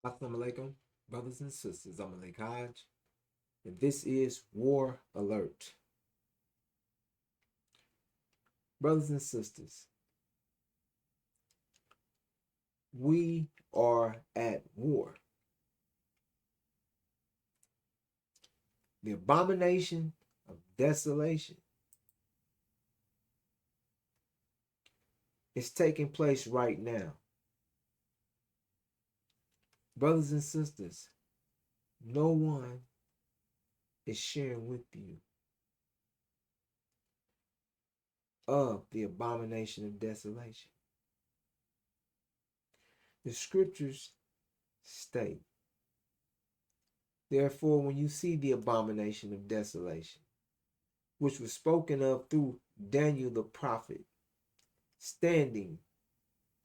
Assalamu alaikum, brothers and sisters. I'm Malik Hodge, and this is War Alert. Brothers and sisters, we are at war. The abomination of desolation is taking place right now. Brothers and sisters, no one is sharing with you of the abomination of desolation. The scriptures state, therefore, when you see the abomination of desolation, which was spoken of through Daniel the prophet, standing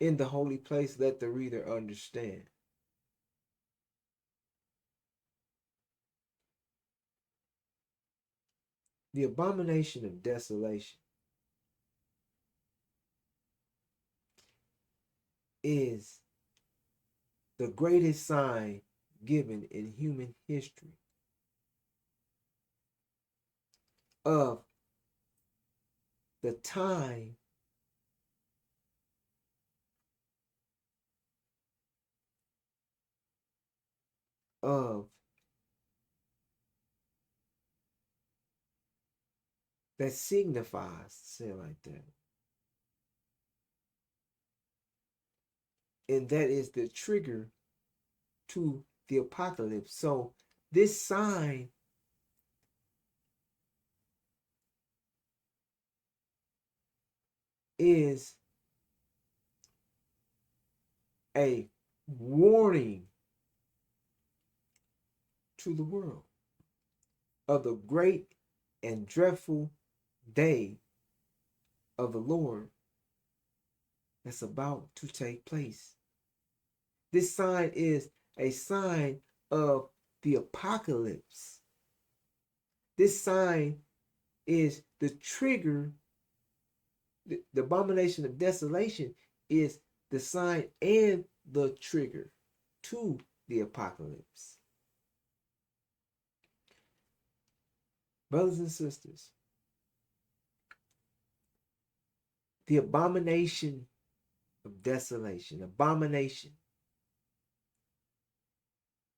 in the holy place, let the reader understand. The abomination of desolation is the greatest sign given in human history of the time of that signifies, say it like that, and that is the trigger to the apocalypse. So this sign is a warning to the world of the great and dreadful day of the Lord that's about to take place. This sign is a sign of the apocalypse. This sign is the trigger. The abomination of desolation is the sign and the trigger to the apocalypse. Brothers and sisters, the abomination of desolation, abomination,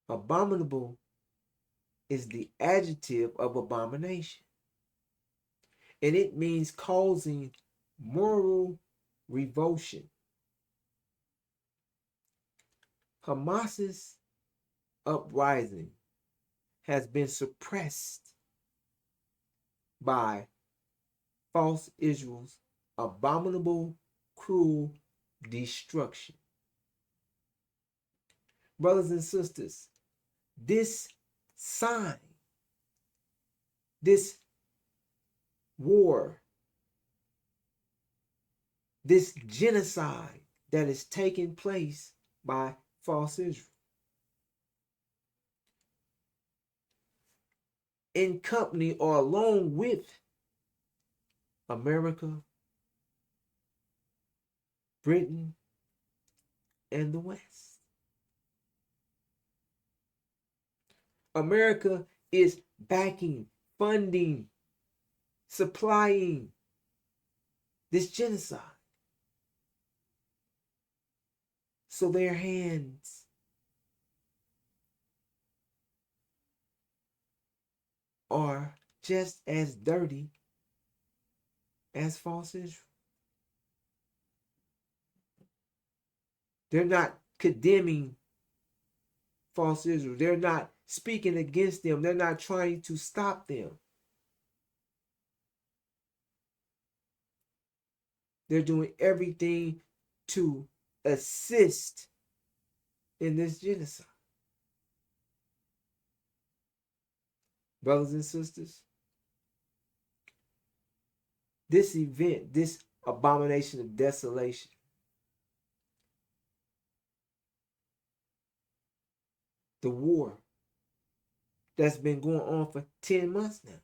abominable is the adjective of abomination, and it means causing moral revulsion. Hamas's uprising has been suppressed by false Israel's abominable, cruel destruction. Brothers and sisters, this sign, this war, this genocide that is taking place by false Israel, in company or along with America, Britain, and the West. America is backing, funding, supplying this genocide. So their hands are just as dirty as false Israel. They're not condemning false Israel. They're not speaking against them. They're not trying to stop them. They're doing everything to assist in this genocide. Brothers and sisters, this event, this abomination of desolation, the war that's been going on for 10 months now,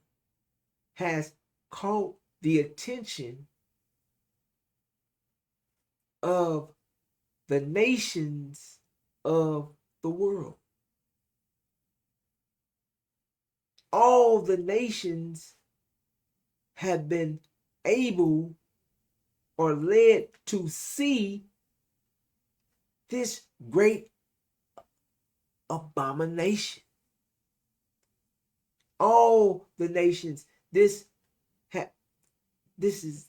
has caught the attention of the nations of the world. All the nations have been able or led to see this great abomination. All the nations, this is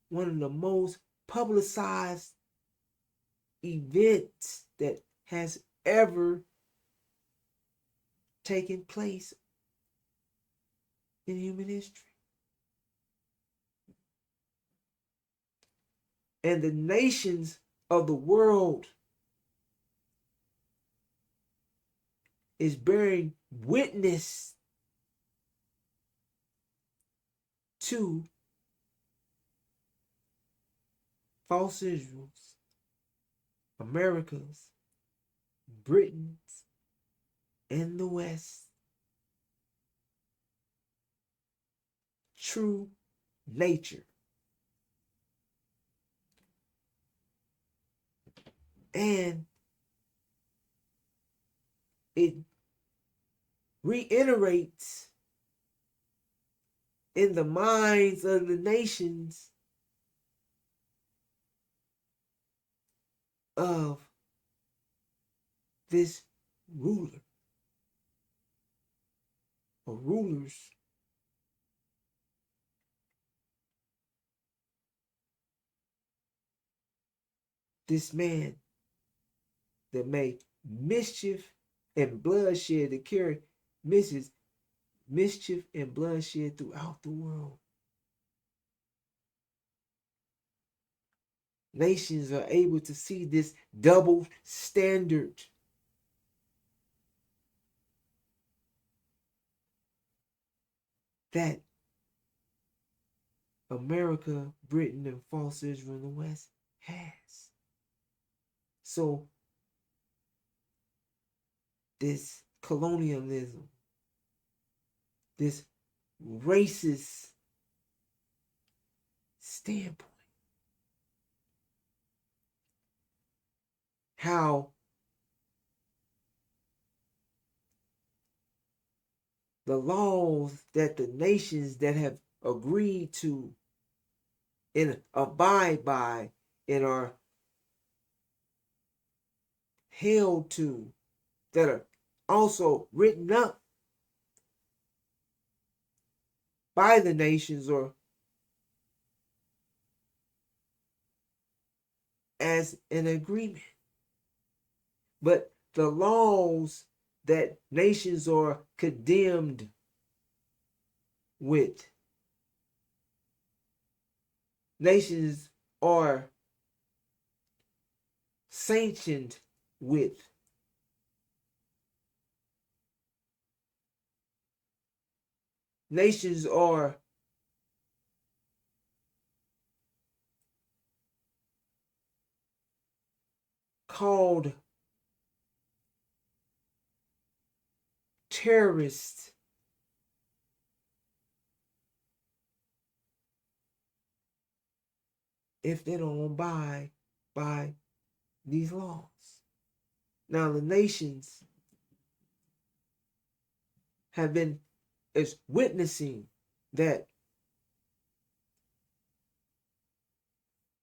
one of the most publicized events that has ever taken place in human history. And the nations of the world is bearing witness to false Israel's, America's, Britain's, and the West true nature. And it reiterates in the minds of the nations of this ruler or rulers this man that made mischief and bloodshed, to carry mischief and bloodshed throughout the world. Nations are able to see this double standard. That America, Britain, and false Israel in the West has. So this colonialism, this racist standpoint, how the laws that the nations that have agreed to and abide by and are held to, that are also written up by the nations or as an agreement. But the laws that nations are condemned with, nations are sanctioned with, nations are called terrorists if they don't abide by these laws. Now the nations have been witnessing that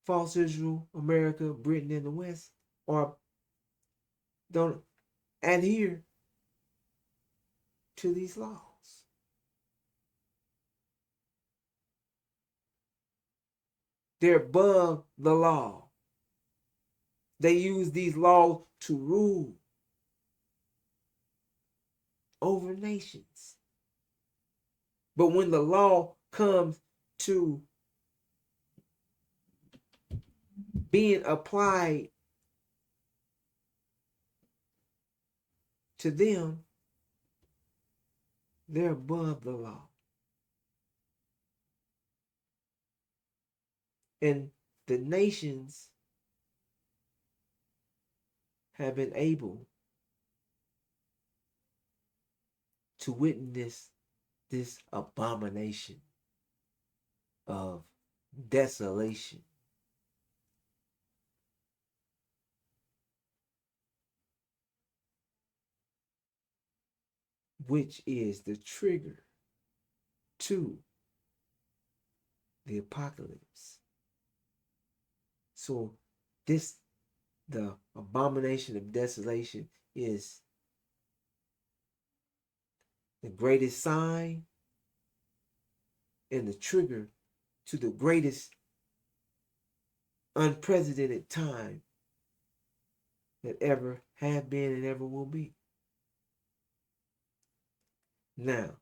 false Israel, America, Britain, and the West don't adhere to these laws. They're above the law. They use these laws to rule over nations. But when the law comes to being applied to them, they're above the law. And the nations have been able to witness this abomination of desolation. which is the trigger to the apocalypse. So the abomination of desolation is the greatest sign and the trigger to the greatest unprecedented time that ever have been and ever will be. Now,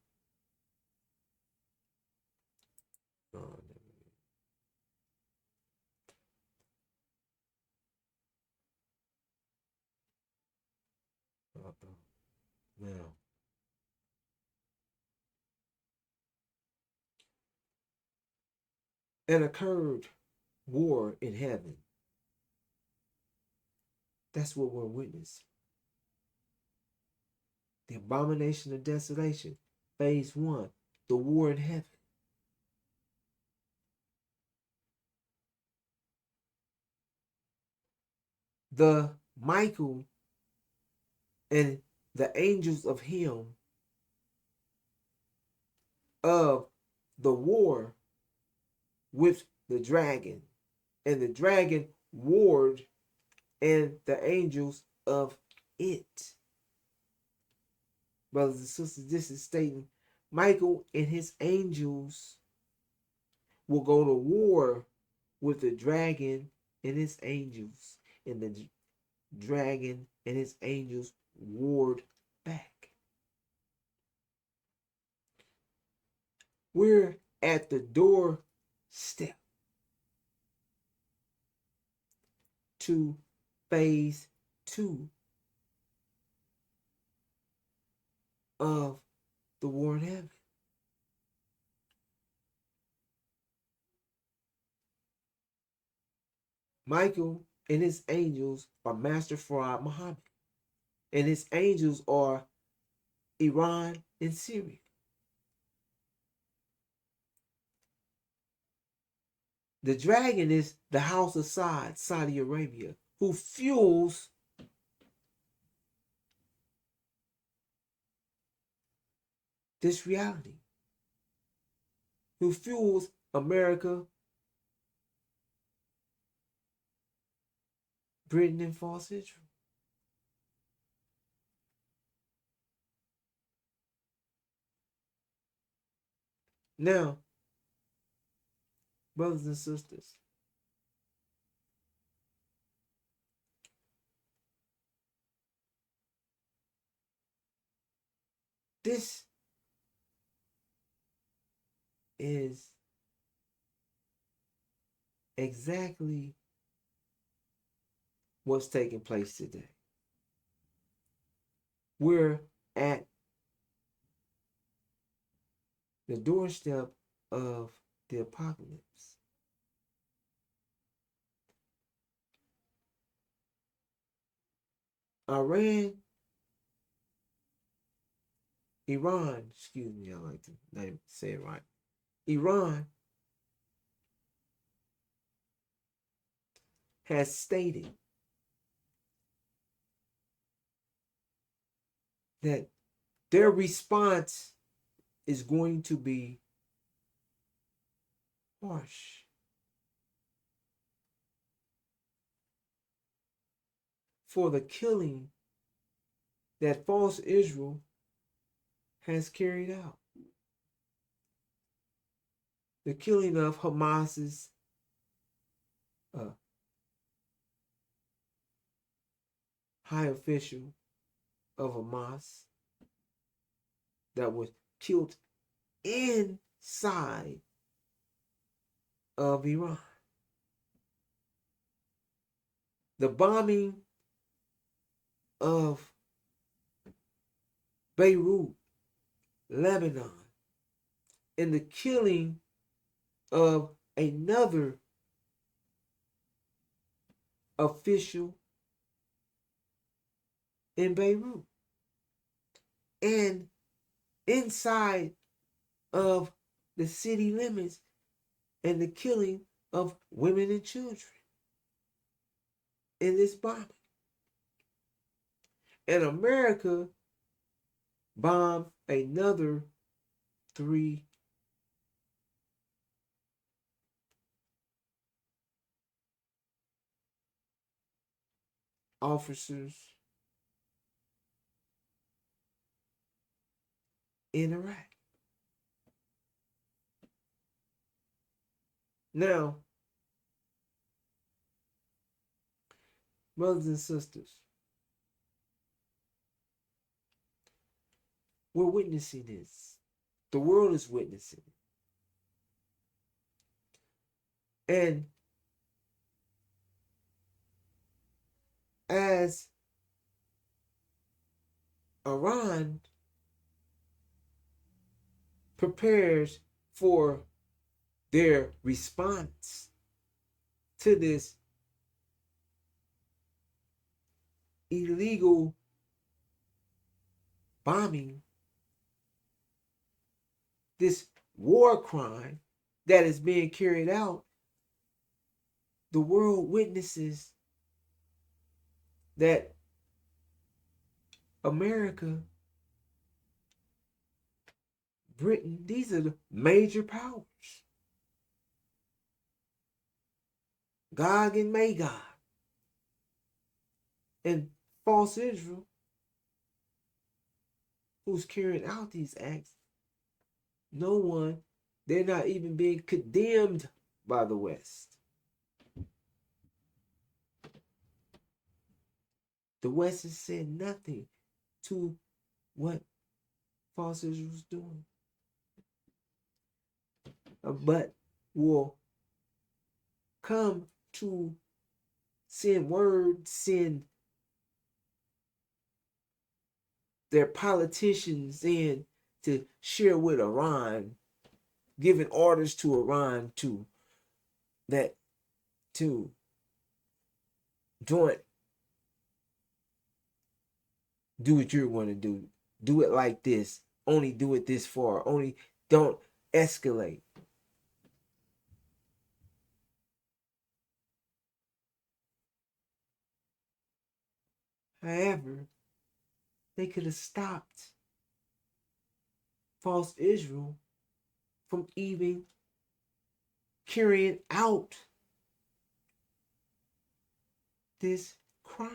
now, and occurred war in heaven. That's what we're witnessing. The abomination of desolation, phase 1, the war in heaven. The Michael and the angels of him of the war with the dragon, and the dragon warred and the angels of it. Brothers and sisters, this is stating Michael and his angels will go to war with the dragon and his angels, and the dragon and his angels warred back. We're at the doorstep to phase 2 of the war in heaven. Michael and his angels are Master Farad Muhammad, and his angels are Iran and Syria. The dragon is the house of Saud, Saudi Arabia, who fuels this reality, who fuels America, Britain, and false Israel. Now, brothers and sisters, this is exactly what's taking place today. We're at the doorstep of the apocalypse. Iran, excuse me, I like to not even say it right. Iran has stated that their response is going to be harsh. For the killing that false Israel has carried out. The killing of Hamas's high official of Hamas that was killed inside of Iran. The bombing of Beirut, Lebanon, and the killing of another official in Beirut, and inside of the city limits, and the killing of women and children in this bombing. And America bomb another 3 officers in Iraq. Now, brothers and sisters, we're witnessing this. The world is witnessing. And as Iran prepares for their response to this illegal bombing, this war crime that is being carried out, the world witnesses that America, Britain, these are the major powers. Gog and Magog. And false Israel, who's carrying out these acts, no one, they're not even being condemned by the West. The West has said nothing to what false Israel is doing, but will come to send word, send their politicians in to share with Iran, giving orders to Iran to join, do what you're going to do. Do it like this. Only do it this far. Only don't escalate. However, they could have stopped false Israel from even carrying out this crime,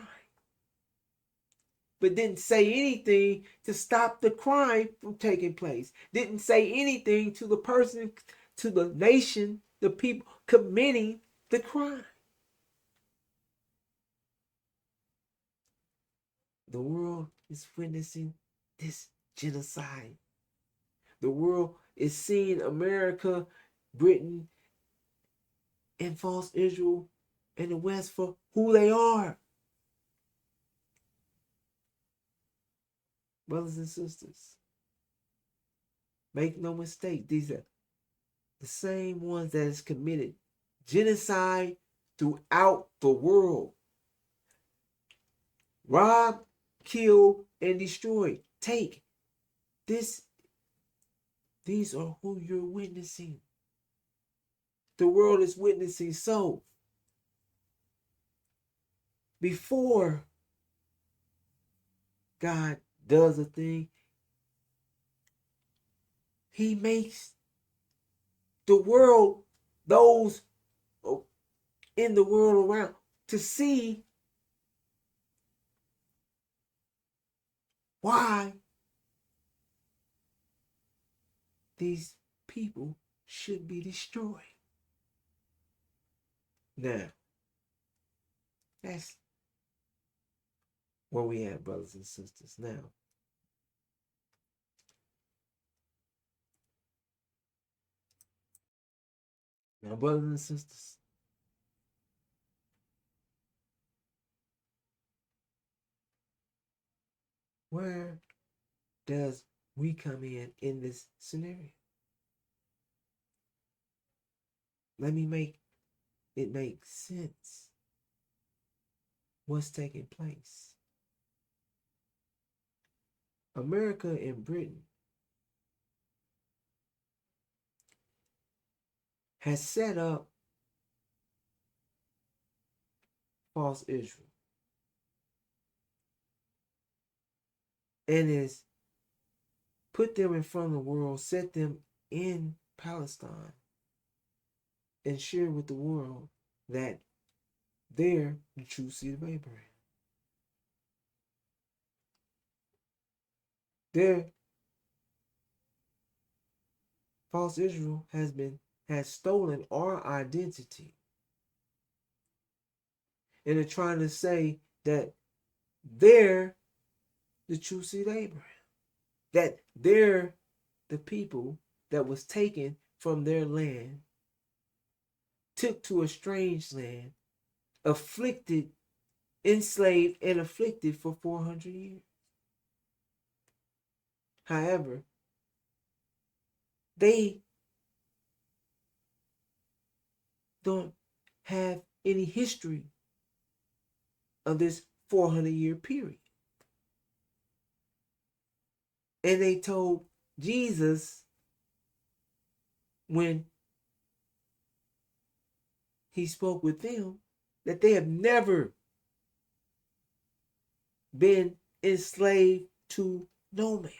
but didn't say anything to stop the crime from taking place. Didn't say anything to the person, to the nation, the people committing the crime. The world is witnessing this genocide. The world is seeing America, Britain, and false Israel and the West for who they are. Brothers and sisters, make no mistake, these are the same ones that has committed genocide throughout the world. Rob, kill, and destroy. Take. These are who you're witnessing. The world is witnessing. So, before God does a thing, he makes the world, those in the world around, to see why these people should be destroyed. Now, that's where we at, brothers and sisters. Now, brothers and sisters, where does we come in this scenario? Let me make it make sense. What's taking place? America and Britain has set up false Israel, and is put them in front of the world, set them in Palestine, and share with the world that they're the true seed of Abraham. Their false Israel has stolen our identity. And they're trying to say that they're the true seed of Abraham. That they're the people that was taken from their land, took to a strange land, afflicted, enslaved, and afflicted for 400 years. However, they don't have any history of this 400-year period. And they told Jesus when he spoke with them that they have never been enslaved to no man.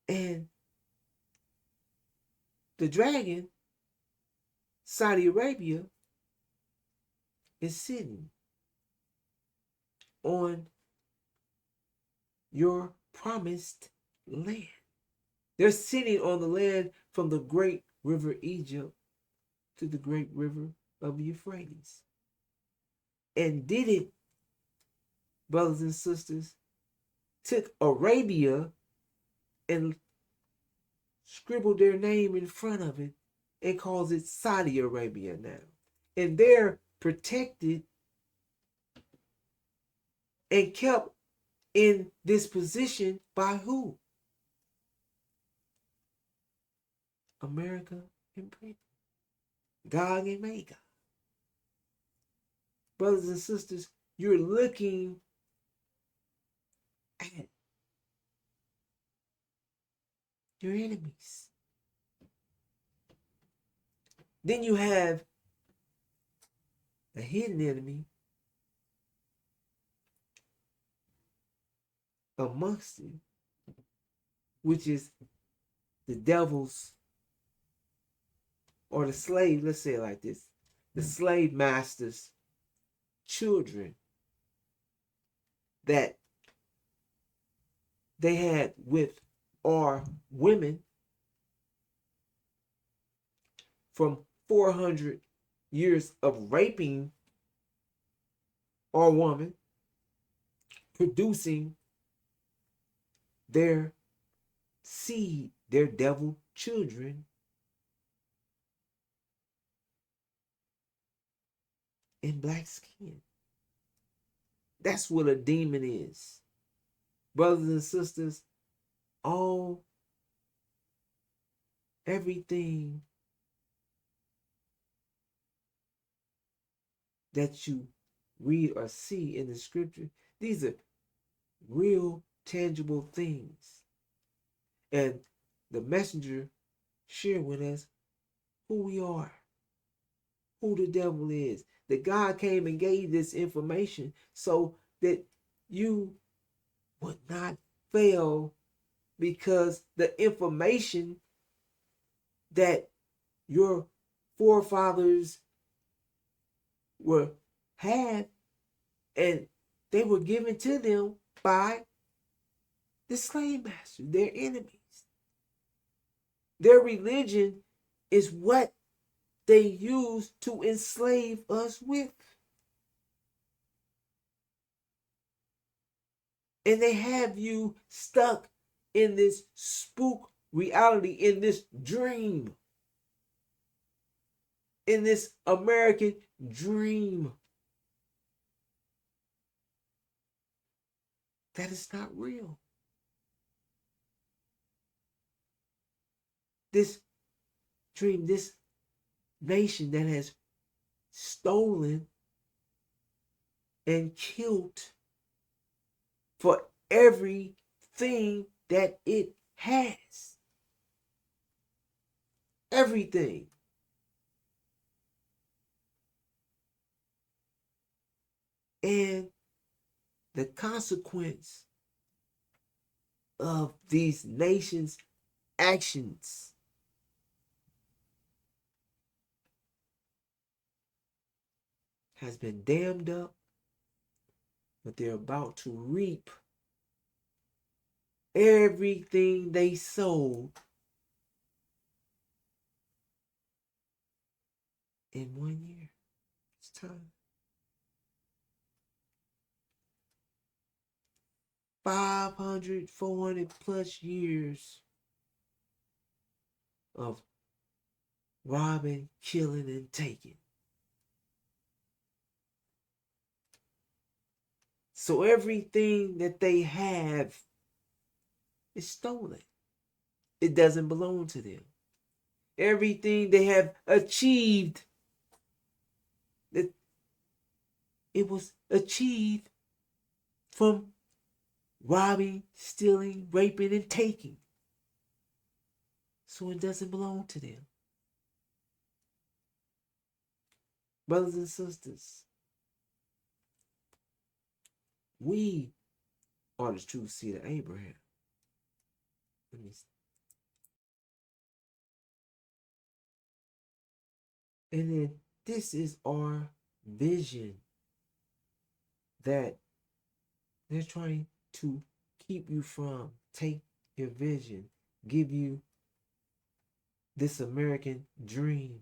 And the dragon, Saudi Arabia, is sitting on your promised land. They're sitting on the land from the great river Egypt to the great river of Euphrates. And did it, brothers and sisters, took Arabia and scribbled their name in front of it and calls it Saudi Arabia now. And they're protected and kept in this position by who? America and Britain. Gog and Magog. Brothers and sisters, you're looking at your enemies. Then you have a hidden enemy amongst you, which is the devil's, or the slave, let's say it like this, the slave master's children that they had with our women from 400 years of raping our woman, producing their seed, their devil children, in black skin. That's what a demon is. Brothers and sisters, everything that you read or see in the scripture, these are real tangible things. And the messenger shared with us who we are, who the devil is. That God came and gave this information so that you would not fail, because the information that your forefathers had, and they were given to them by the slave master, their enemies. Their religion is what they use to enslave us with. And they have you stuck in this spook reality, in this dream, in this American dream that is not real. This dream, this nation that has stolen and killed for everything that it has. Everything. And the consequence of these nations' actions has been dammed up, but they're about to reap everything they sowed in 1 year. It's time. 500, 400 plus years of robbing, killing, and taking. So everything that they have is stolen. It doesn't belong to them. Everything they have achieved, that it was achieved from robbing, stealing, raping, and taking. So it doesn't belong to them. Brothers and sisters, we are the true seed of Abraham. Let me see. And then this is our vision that they're trying to keep you from. Take your vision, give you this American dream,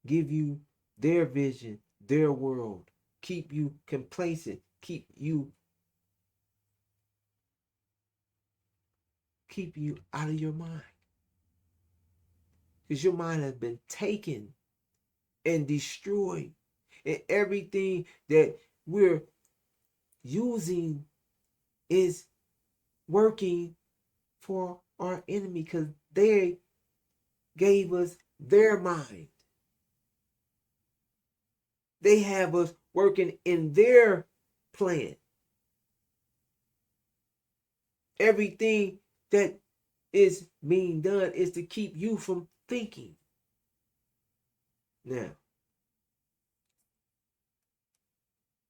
give you their vision, their world, keep you complacent, keep you out of your mind. Because your mind has been taken and destroyed. And everything that we're using is working for our enemy, because they gave us their mind. They have us working in their plan. Everything that is being done is to keep you from thinking. Now,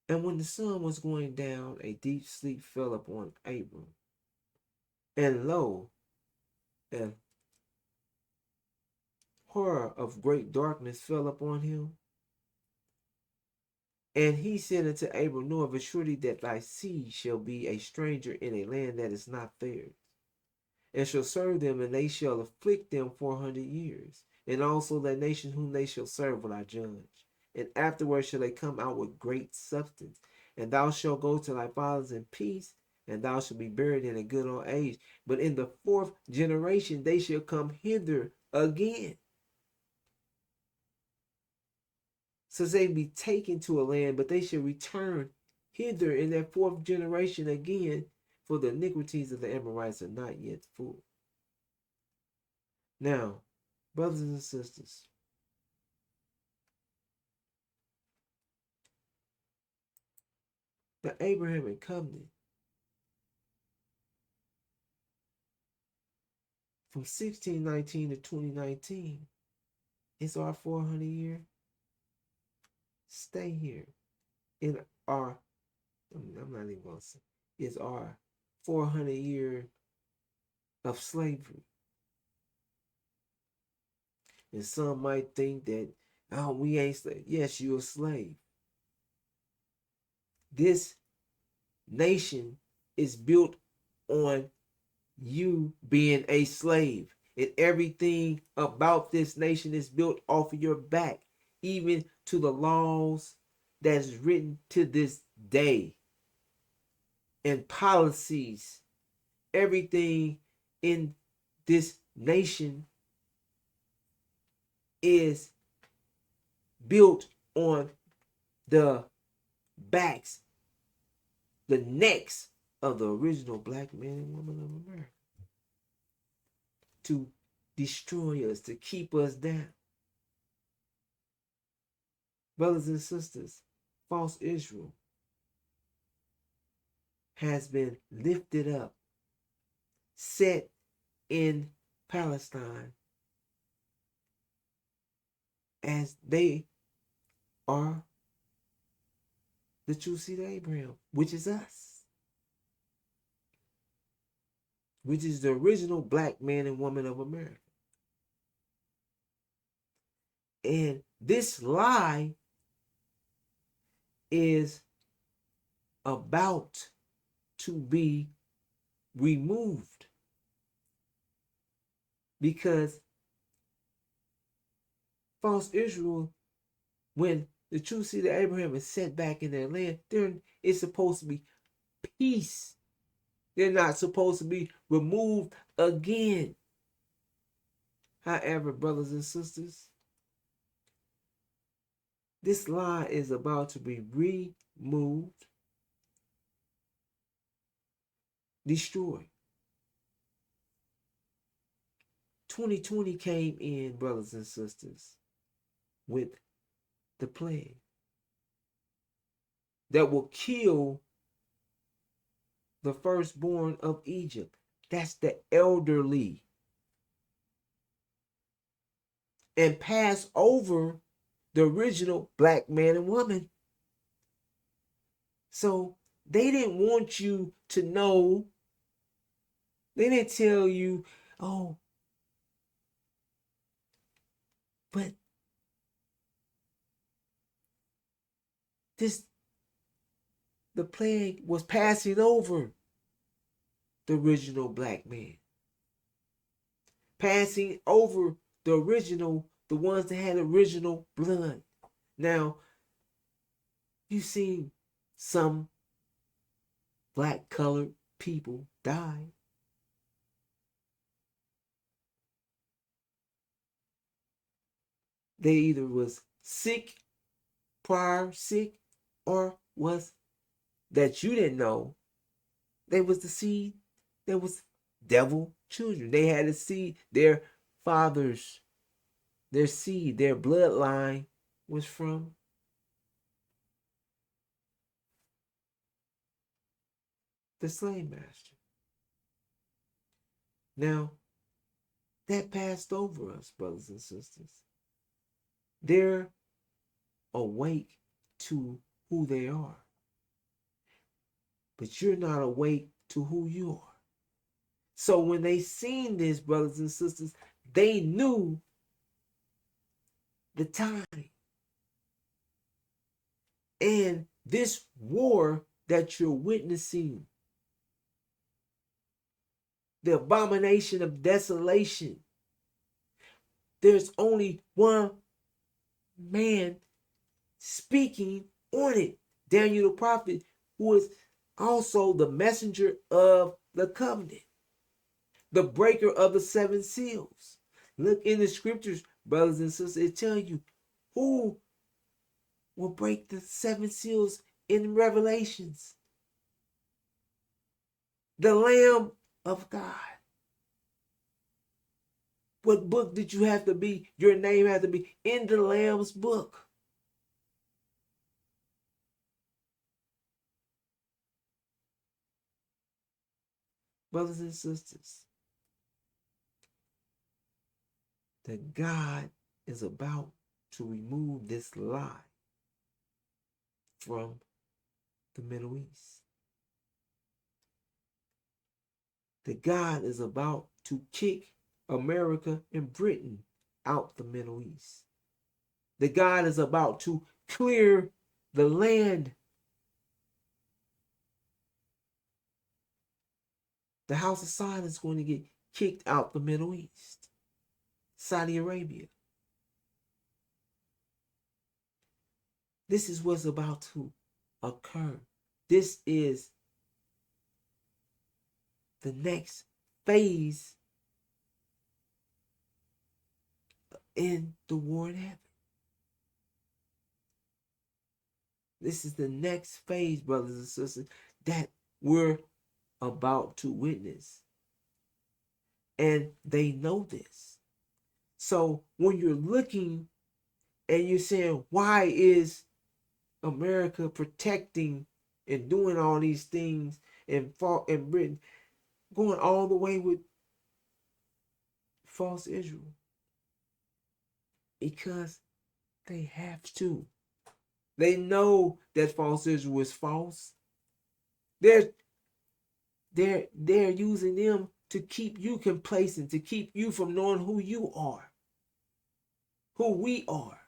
and when the sun was going down, a deep sleep fell upon Abram. And lo, a horror of great darkness fell upon him. And he said unto Abram, know of a surety that thy seed shall be a stranger in a land that is not theirs, and shall serve them, and they shall afflict them 400 years. And also that nation whom they shall serve will I judge. And afterward shall they come out with great substance. And thou shalt go to thy fathers in peace, and thou shalt be buried in a good old age. But in the 4th generation they shall come hither again. So they be taken to a land, but they shall return hither in that 4th generation again, for the iniquities of the Amorites are not yet full. Now, brothers and sisters, the Abrahamic covenant from 1619 to 2019 is our 400-year stay here. In our, I'm not even going to say, is our 400-year of slavery. And some might think that, oh, we ain't slave. Yes, you're a slave. This nation is built on you being a slave. And everything about this nation is built off of your back, even to the laws that's written to this day, and policies. Everything in this nation is built on the backs, the necks of the original black men and women of America, to destroy us, to keep us down. Brothers and sisters, false Israel has been lifted up, set in Palestine, as they are the true seed of Abraham, which is us. which is the original black man and woman of America. And this lie is about to be removed, because false Israel, when the true seed of Abraham is set back in their land, there is supposed to be peace. They're not supposed to be removed again. However, brothers and sisters, this lie is about to be removed, destroyed. 2020 came in, brothers and sisters, with the plague that will kill the firstborn of Egypt. That's the elderly. And pass over the original black man and woman. So they didn't want you to know. They didn't tell you, oh, but the plague was passing over the original black man. Passing over the original, the ones that had original blood. Now, you've seen some black colored people die. They either was sick, prior sick, or was that you didn't know. They was the seed. There was devil children. They had to see their fathers, their seed, their bloodline was from the slave master. Now, that passed over us, brothers and sisters. They're awake to who they are. But you're not awake to who you are. So when they seen this, brothers and sisters, they knew the time. And this war that you're witnessing, the abomination of desolation, there's only one man speaking on it, Daniel the prophet, who is also the messenger of the covenant, the breaker of the seven seals. Look in the scriptures, brothers and sisters, it tells you who will break the seven seals in Revelations. The Lamb of God. What book did you have to be? Your name had to be in the Lamb's book. Brothers and sisters, that God is about to remove this lie from the Middle East. That God is about to kick America and Britain out the Middle East. That God is about to clear the land. The House of Saud is going to get kicked out the Middle East. Saudi Arabia. This is what's about to occur. This is the next phase in the war in heaven. This is the next phase, brothers and sisters, that we're about to witness. And they know this. So when you're looking and you're saying, why is America protecting and doing all these things and Britain going all the way with false Israel? Because they have to. They know that false Israel is false. They're using them to keep you complacent, to keep you from knowing who you are, who we are.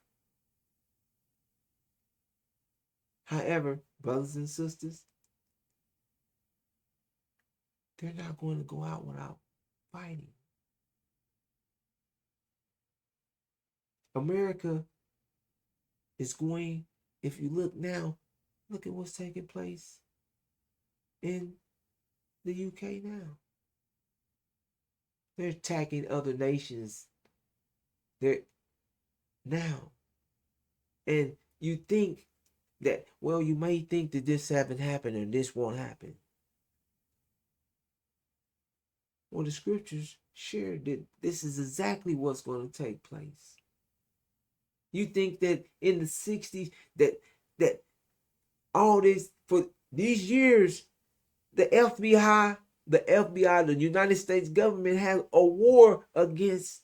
However, brothers and sisters, they're not going to go out without fighting. America is going, if you look now, look at what's taking place in the UK now. They're attacking other nations. They're now. And you think that, well, you may think that this haven't happened and this won't happen. Well, the scriptures share that this is exactly what's going to take place. You think that in the 60s that all this, for these years, the FBI, the United States government has a war against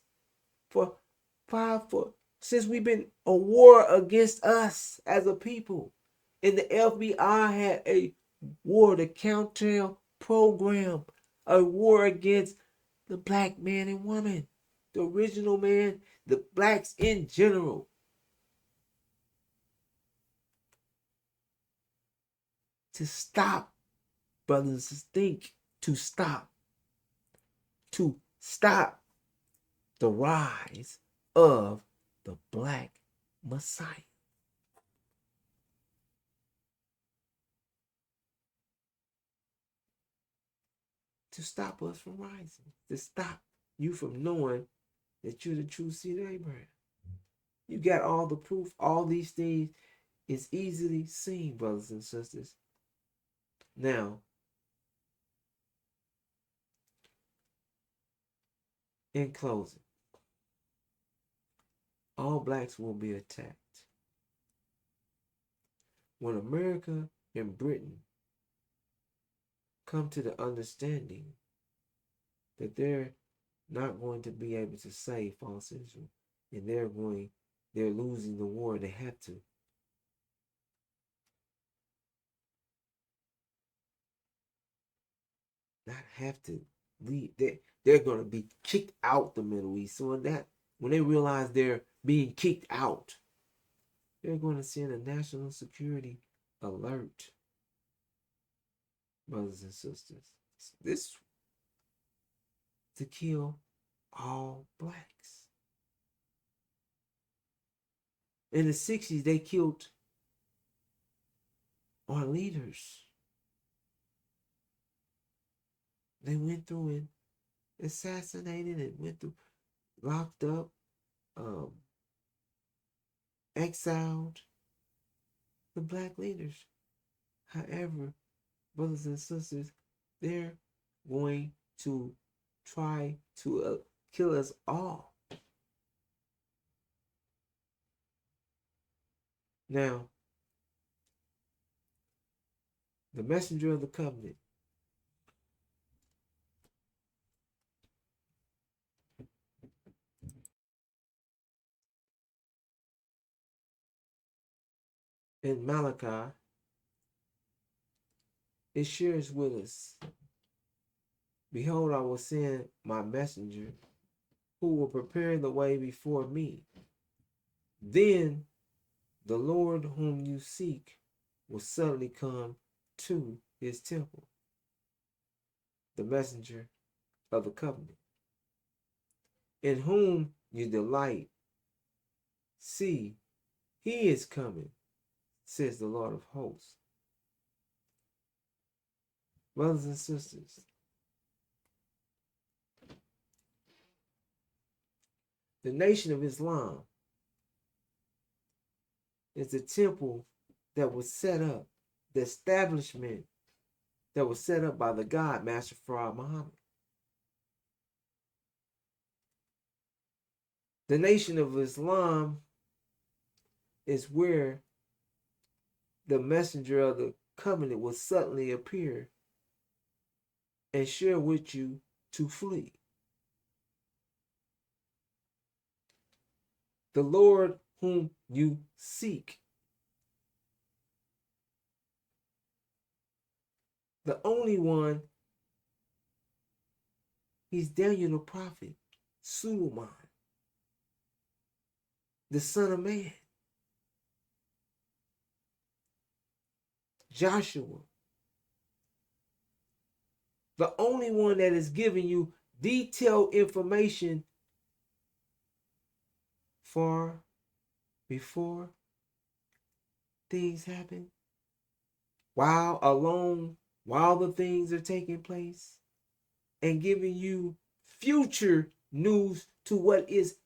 since we've been a war against us as a people. And the FBI had a war, the counter program, a war against the black man and woman, the original man, the blacks in general. To stop, brothers, think, to stop the rise of the black Messiah. To stop us from rising, to stop you from knowing that you're the true seed of Abraham. You got all the proof, all these things is easily seen, brothers and sisters. Now, in closing, all blacks will be attacked. When America and Britain come to the understanding that they're not going to be able to save false Israel, and they're losing the war, they have to. Not have to leave. They're going to be kicked out the Middle East. So when they realize they're being kicked out, they're going to send a national security alert, brothers and sisters. This to kill all blacks. In the 60s, they killed our leaders. They went through and assassinated and went through, locked up, exiled the black leaders. However, brothers and sisters, they're going to try to kill us all. Now, the messenger of the covenant, in Malachi, it shares with us, behold, I will send my messenger who will prepare the way before me. Then the Lord whom you seek will suddenly come to his temple. The messenger of the covenant, in whom you delight. See, he is coming, says the Lord of hosts. Brothers and sisters, the Nation of Islam is the temple that was set up, the establishment that was set up by the God, Master Farad Muhammad. The Nation of Islam is where the messenger of the covenant will suddenly appear and share with you to flee. The Lord whom you seek. The only one He's Daniel the prophet, Suleiman, the son of man, Joshua, the only one that is giving you detailed information far before things happen, while the things are taking place, and giving you future news to what is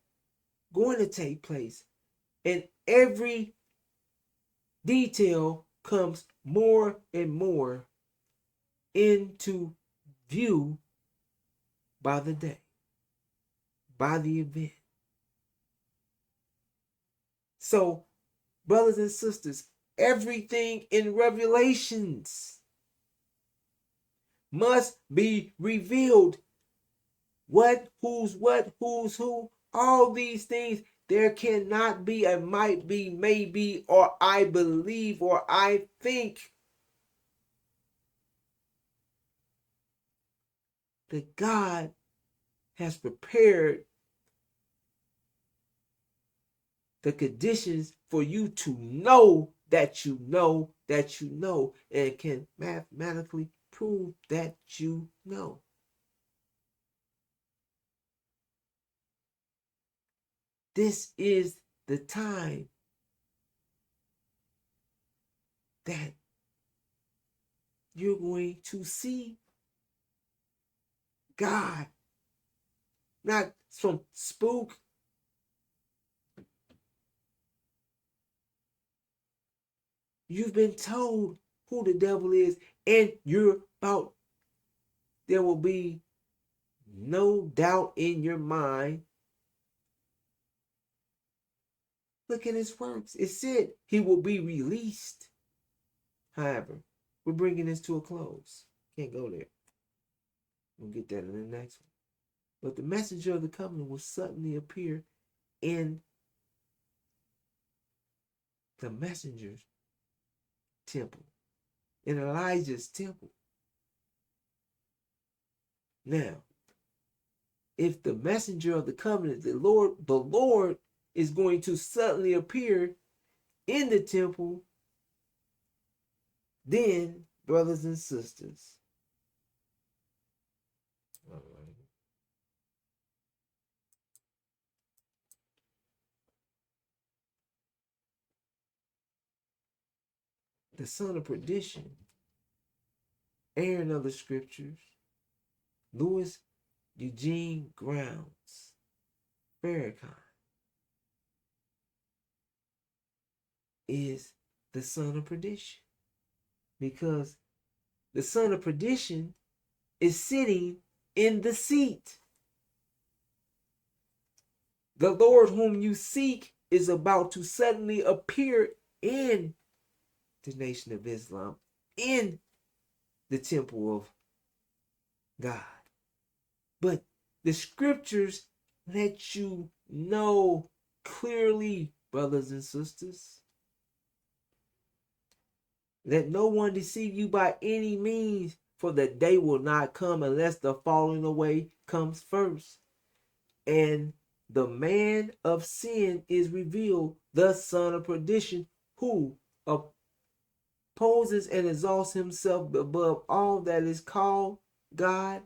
going to take place. And every detail comes more and more into view by the day, by the event. So, brothers and sisters, everything in Revelations must be revealed. What, who's who, all these things. There cannot be a might be, maybe, or I believe, or I think. That God has prepared the conditions for you to know that you know that you know, and can mathematically prove that you know. This is the time that you're going to see God, not some spook. You've been told who the devil is, and there will be no doubt in your mind. Look at his works. It said he will be released. However, we're bringing this to a close. Can't go there. We'll get that in the next one. But the messenger of the covenant will suddenly appear in the messenger's temple, in Elijah's temple. Now, if the messenger of the covenant, the Lord is going to suddenly appear in the temple, then, brothers and sisters, the son of perdition, Aaron of the scriptures, Louis Eugene Grounds, Farrakhan, is the son of perdition, because the son of perdition is sitting in the seat. The Lord whom you seek is about to suddenly appear in the Nation of Islam, in the temple of God. But the scriptures let you know clearly, brothers and sisters, let no one deceive you by any means, for the day will not come unless the falling away comes first. And the man of sin is revealed, the son of perdition, who opposes and exalts himself above all that is called God,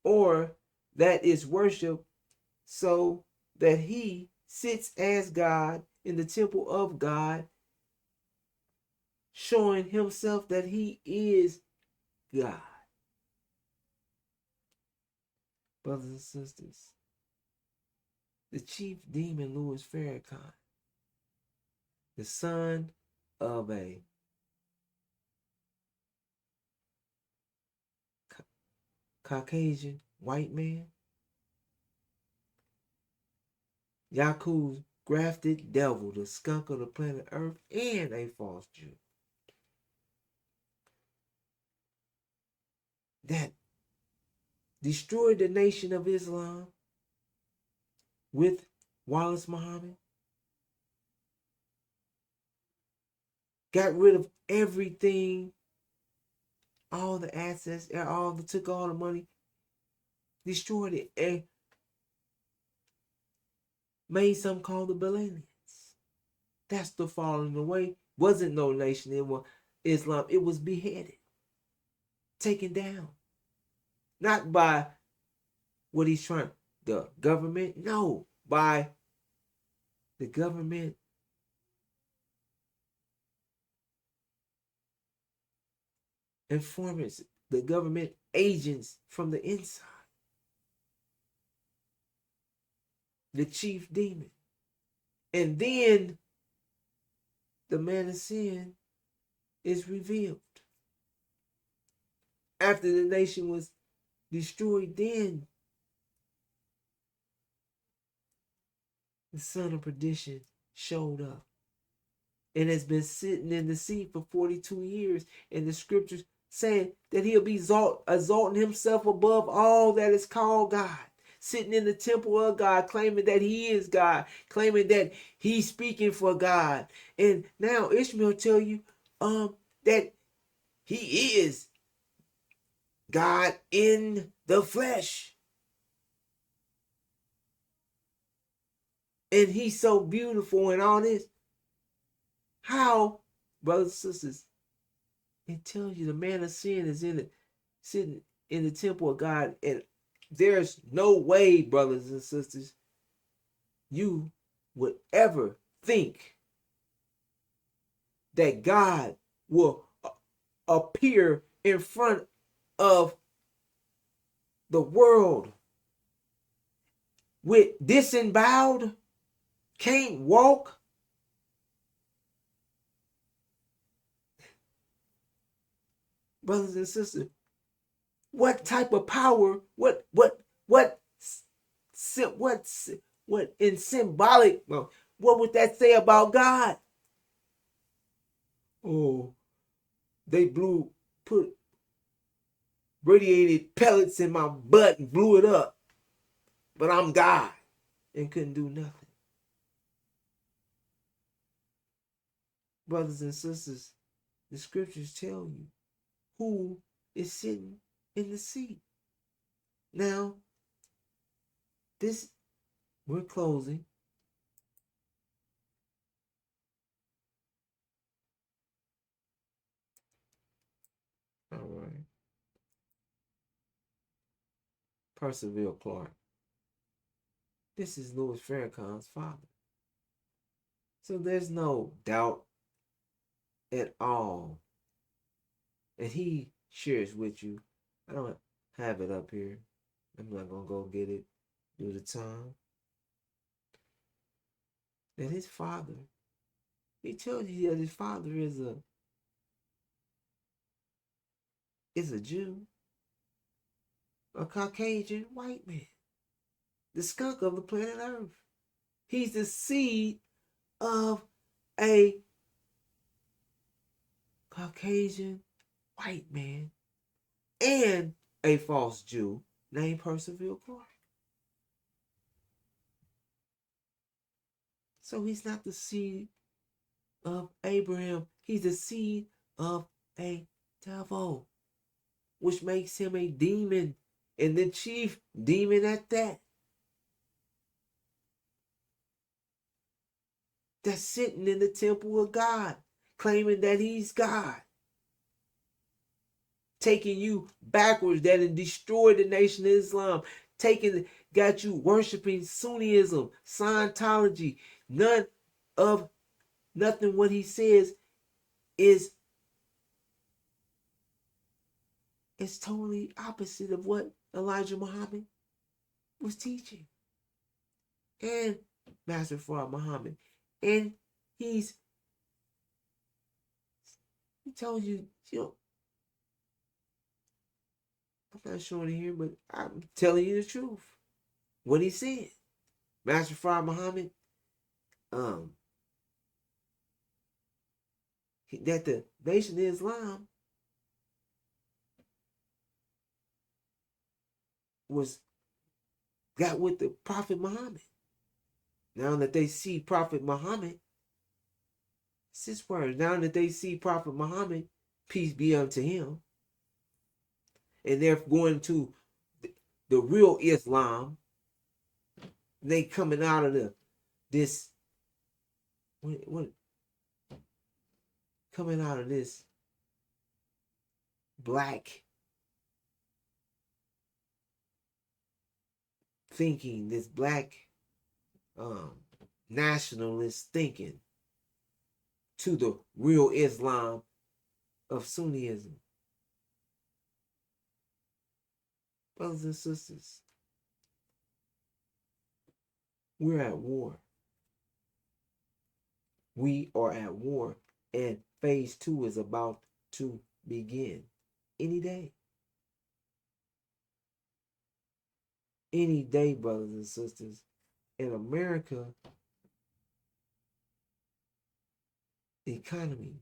or that is worshiped, so that he sits as God in the temple of God, showing himself that he is God. Brothers and sisters, the chief demon Louis Farrakhan, the son of a Caucasian white man, Yakub's grafted devil, the skunk of the planet Earth, and a false Jew, that destroyed the Nation of Islam with Wallace Muhammad, got rid of everything all the assets, took all the money, destroyed it, and made something called the Babylonians. That's the falling away. Wasn't no nation. It was Islam. It was beheaded, taken down. Not by what he's trying, the government. No, by the government informants, the government agents from the inside. The chief demon. And then the man of sin is revealed. After the nation was destroyed, then the son of perdition showed up and has been sitting in the seat for 42 years. And the scriptures saying that he'll be exalting himself above all that is called God, sitting in the temple of God, claiming that he is God, claiming that he's speaking for God. And now Ishmael tell you that he is God in the flesh. And he's so beautiful and all this. How, brothers and sisters, it tells you the man of sin is sitting in the temple of God. And there's no way, brothers and sisters, you would ever think that God will appear in front of the world with disemboweled, can't walk. Brothers and sisters, what type of power, what in symbolic, what would that say about God? Oh, they put radiated pellets in my butt and blew it up, but I'm God and couldn't do nothing. Brothers and sisters, the scriptures tell you who is sitting in the seat. Now, we're closing. All right. Percival Clark. This is Louis Farrakhan's father. So there's no doubt at all. And he shares with you. I don't have it up here. I'm not going to go get it due to time. That his father, he tells you that his father is a Jew, a Caucasian white man, the skunk of the planet Earth. He's the seed of a Caucasian white man and a false Jew named Percival Clark. So he's not the seed of Abraham. He's the seed of a devil, which makes him a demon, and the chief demon at that. That's sitting in the temple of God, claiming that he's God. Taking you backwards, that had destroyed the nation of Islam. Got you worshiping Sunnism, Scientology. Nothing what he says is totally opposite of what Elijah Muhammad was teaching. And Master Farad Muhammad. And he told you, I'm not showing it here, but I'm telling you the truth. What he said. Master Farad Muhammad, that the Nation of Islam got with the Prophet Muhammad. Now that they see Prophet Muhammad, it's his word. Now that they see Prophet Muhammad, peace be unto him, and they're going to the real Islam. They coming out of this what coming out of this black thinking, this black nationalist thinking, to the real Islam of Sunnism. Brothers and sisters, we're at war. We are at war, and phase 2 is about to begin any day. Any day, brothers and sisters. In America, the economy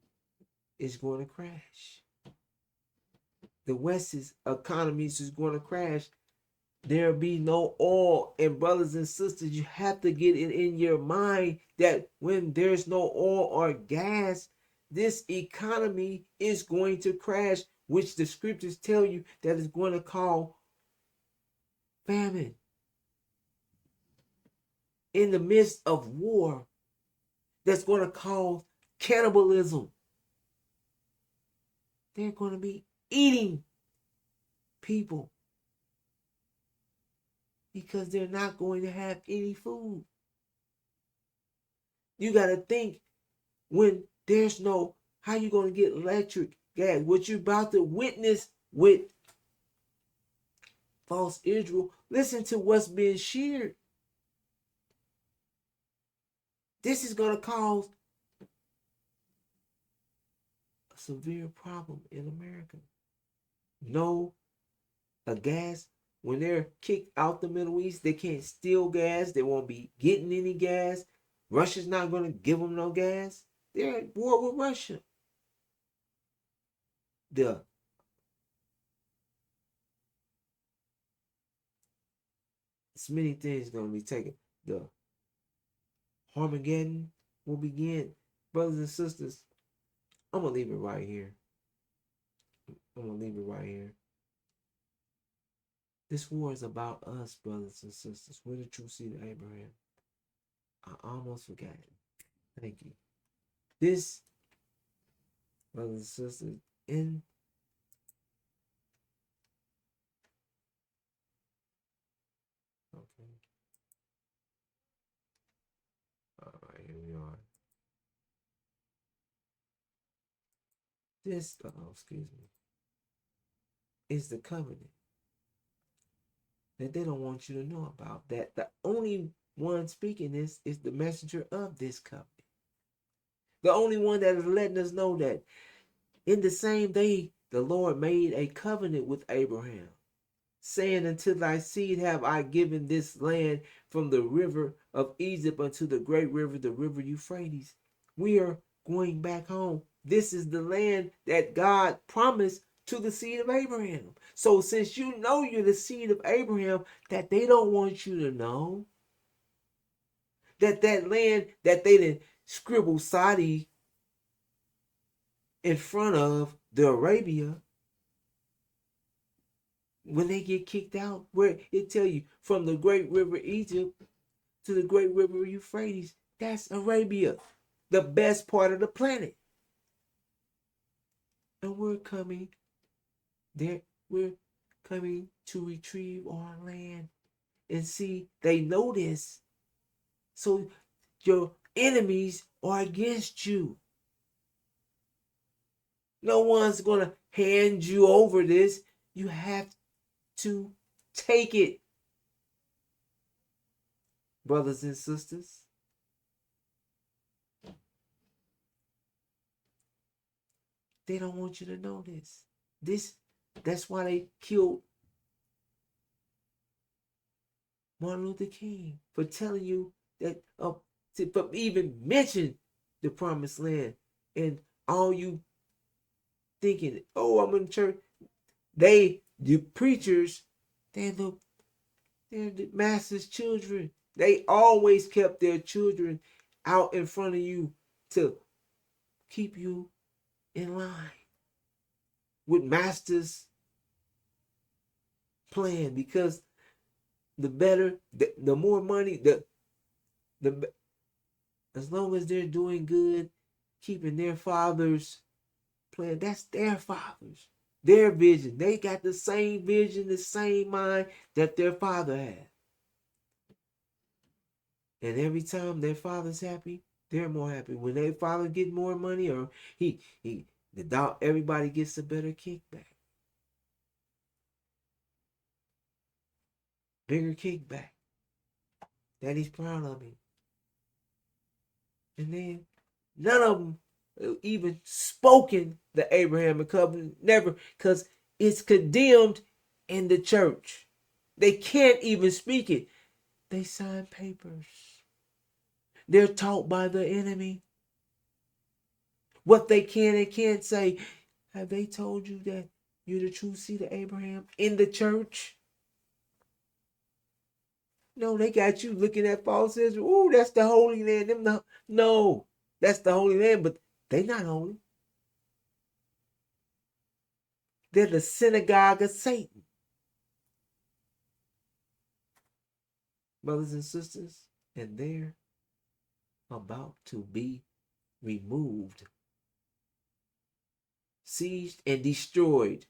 is going to crash. The West's economy is going to crash. There'll be no oil. And brothers and sisters, you have to get it in your mind that when there's no oil or gas, this economy is going to crash, which the scriptures tell you that is going to cause famine. In the midst of war, that's going to cause cannibalism. They're going to be eating people because they're not going to have any food. You got to think, when there's no, how you going to get electric, gas? What you're about to witness with false Israel, listen to what's being shared. This is going to cause a severe problem in America. No, a gas. When they're kicked out the Middle East, they can't steal gas. They won't be getting any gas. Russia's not going to give them no gas. They're at war with Russia. It's many things going to be taken. The Armageddon will begin. Brothers and sisters, I'm going to leave it right here. This war is about us, brothers and sisters. We're the true seed of Abraham. I almost forgot it. Thank you. This, brothers and sisters, in okay. All right, here we are. This, excuse me, is the covenant that they don't want you to know about. That the only one speaking this is the messenger of this covenant. The only one that is letting us know that in the same day the Lord made a covenant with Abraham, saying, unto thy seed have I given this land, from the river of Egypt unto the great river, the river Euphrates. We are going back home. This is the land that God promised to the seed of Abraham. So since you know you're the seed of Abraham, that they don't want you to know, that land that they didn't scribble Saudi in front of the Arabia, when they get kicked out, where it tell you from the great river Egypt to the great river Euphrates, that's Arabia, the best part of the planet. And we're coming there. We're coming to retrieve our land. And see, they know this. So your enemies are against you. No one's going to hand you over this. You have to take it. Brothers and sisters, they don't want you to know this. That's why they killed Martin Luther King, for telling you that, for even mention the promised land. And all you thinking, oh, I'm in church. The preachers, they're the master's children. They always kept their children out in front of you to keep you in line with master's plan, because the better, the more money, the as long as they're doing good, keeping their father's plan, that's their fathers, their vision. They got the same vision, the same mind that their father had. And every time their father's happy, they're more happy. When their father get more money, or the dog, everybody gets a better kickback, bigger kickback. Daddy's proud of me. And then none of them even spoken the Abrahamic covenant, never, because it's condemned in the church. They can't even speak it. They sign papers. They're taught by the enemy what they can and can't say. Have they told you that you're the true seed of Abraham in the church? No, they got you looking at false Israel. Ooh, that's the Holy Land. No, that's the Holy Land, but they not holy. They're the synagogue of Satan. Brothers and sisters, and they're about to be removed, seized, and destroyed.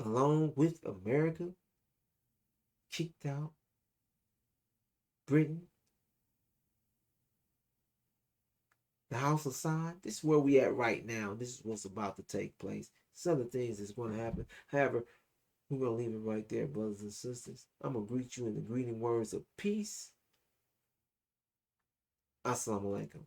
Along with America, kicked out, Britain, the House of Sod. This is where we at right now. This is what's about to take place. Some of the things that's going to happen. However, we're going to leave it right there, brothers and sisters. I'm going to greet you in the greeting words of peace. Assalamu alaikum.